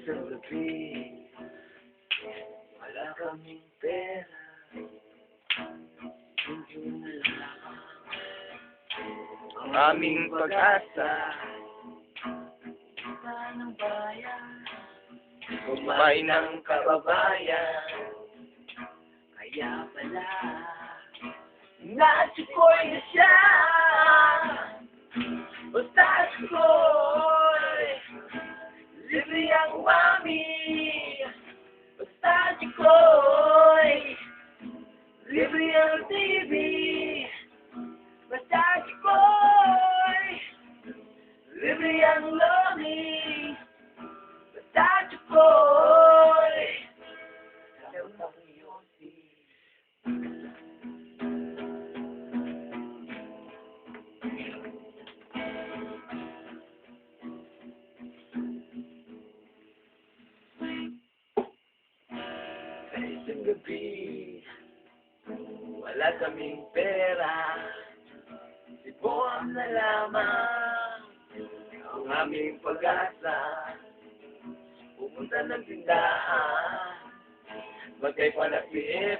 isang gabi, wala kaming pera, hindi na lamang ang aming pag-asa. Ng bayan, kumain ng kababayan, kaya pala nasikoy na siya. Basta sikoy, libre ang mami. Basta sikoy, libre ang TV. Basta sikoy, libre ang lomi. Basta sikoy, laro ng yosi. Sa isang gabi, wala kaming pera, sibuan na lamang ang aming pag-asa. Pupunta ng tindahan, magkay panagpiit.